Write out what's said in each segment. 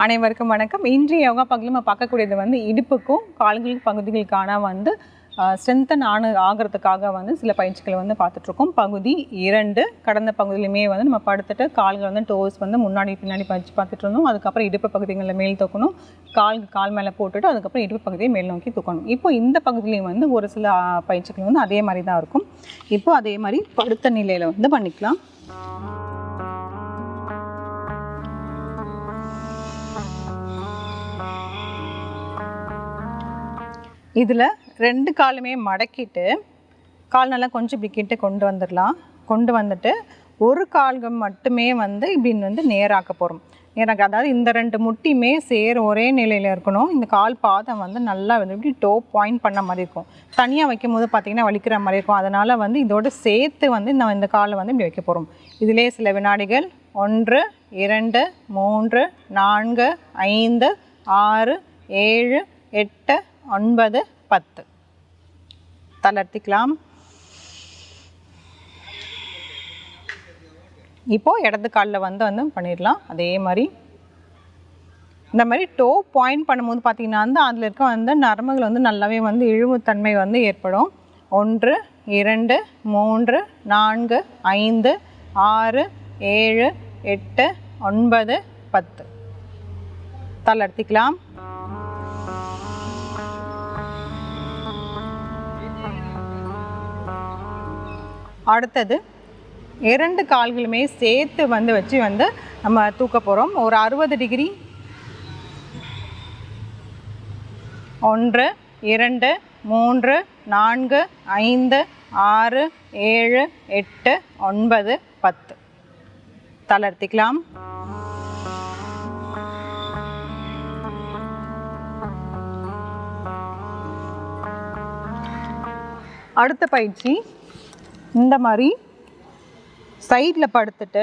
அனைவருக்கும் வணக்கம். இன்றைய யோகா பகுதியில் நம்ம பார்க்கக்கூடியது வந்து இடுப்புக்கும் கால்களுக்கு பகுதிகளுக்கான வந்து ஸ்ட்ரென்தன் ஆகிறதுக்காக வந்து சில பயிற்சிகளை வந்து பார்த்துட்ருக்கோம். பகுதி 2 கடந்த பகுதியிலுமே வந்து நம்ம படுத்துட்டு கால்கள் வந்து டோஸ் வந்து முன்னாடி பின்னாடி பயிற்சி பார்த்துட்டு இருந்தோம். அதுக்கப்புறம் இடுப்பு பகுதிகளில் மேல் தூக்கணும், கால் மேலே போட்டுட்டு அதுக்கப்புறம் இடுப்பு பகுதியை மேல் நோக்கி தூக்கணும். இப்போ இந்த பகுதியிலையும் வந்து ஒரு சில பயிற்சிகள் வந்து அதே மாதிரி தான் இருக்கும். இப்போ அதே மாதிரி படுத்த நிலையில் வந்து பண்ணிக்கலாம். இதில் 2 காலுமே மடக்கிட்டு கால் நல்லா கொஞ்சம் இப்படி கிட்ட கொண்டு வந்துடலாம். கொண்டு வந்துட்டு ஒரு கால்கள் மட்டுமே வந்து இப்படி வந்து நேராக்க போகிறோம். நேராக, அதாவது இந்த 2 முட்டியுமே ஒரே நிலையில் இருக்கணும். இந்த கால் பாதம் வந்து நல்லா வந்து இப்படி டோ பாயிண்ட் பண்ண மாதிரி இருக்கும். தனியாக வைக்கும் போது பார்த்திங்கன்னா வலிக்கிற மாதிரி இருக்கும். அதனால் வந்து இதோடு சேர்த்து வந்து நம்ம இந்த காலை வந்து இப்படி வைக்க போகிறோம். இதிலே சில வினாடிகள் 1 2 3 4 5 6 7 8 9 10 தளர்த்திக்கலாம். இப்போ இடது காலில் வந்து பண்ணிடலாம். அதே மாதிரி இந்த மாதிரி டோ பாயிண்ட் பண்ணும்போது பார்த்தீங்கன்னா வந்து அதில் இருக்க வந்து நரம்புகள் வந்து நல்லாவே வந்து இழுவுத்தன்மை வந்து ஏற்படும். 1 2 3 4 5 6 7 8 9 10 தளர்த்திக்கலாம். அடுத்தது 2 கால்களுமே சேர்த்து வந்து வச்சு வந்து நம்ம தூக்க போகிறோம். ஒரு 60 டிகிரி. 1 2 3 4 5 6 7 8 9 10 தளர்த்திக்கலாம். அடுத்த பயிற்சி இந்த மாதிரி சைடில் படுத்துட்டு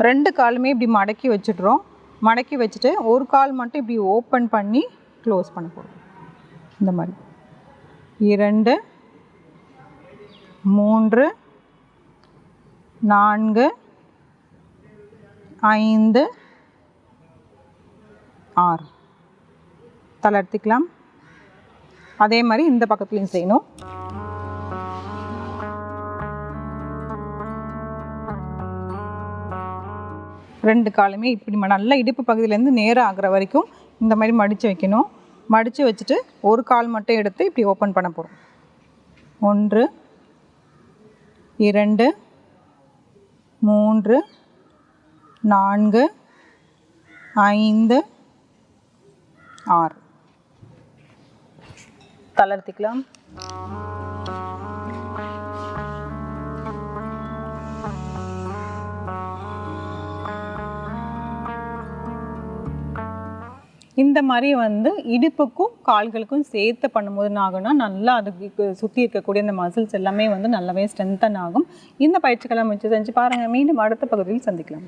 2 காலுமே இப்படி மடக்கி வச்சுட்றோம். மடக்கி வச்சுட்டு ஒரு கால் மட்டும் இப்படி ஓப்பன் பண்ணி க்ளோஸ் பண்ண போகிறோம். இந்த மாதிரி 2 3 4 5 6 தளர்த்திக்கலாம். அதே மாதிரி இந்த பக்கத்துலையும் செய்யணும். ரெண்டு காலுமே இப்படி நல்லா இடுப்பு பகுதியிலேருந்து நேராக ஆகிற வரைக்கும் இந்த மாதிரி மடித்து வைக்கணும். மடித்து வச்சுட்டு ஒரு கால் மட்டும் எடுத்து இப்படி ஓப்பன் பண்ண போகிறோம். 1 2 3 4 5 6 தளர்த்திக்கலாம். இந்த மாதிரி வந்து இடுப்புக்கும் கால்களுக்கும் சேர்த்து பண்ணும்போது என்ன ஆகும்னா நல்லா அதுக்கு சுற்றி இருக்கக்கூடிய இந்த மசில்ஸ் எல்லாமே வந்து நல்லாவே ஸ்ட்ரென்தன் ஆகும். இந்த பயிற்சிகளை முயற்சி செஞ்சு பாருங்கள். மீண்டும் அடுத்த பகுதியில் சந்திக்கலாம்.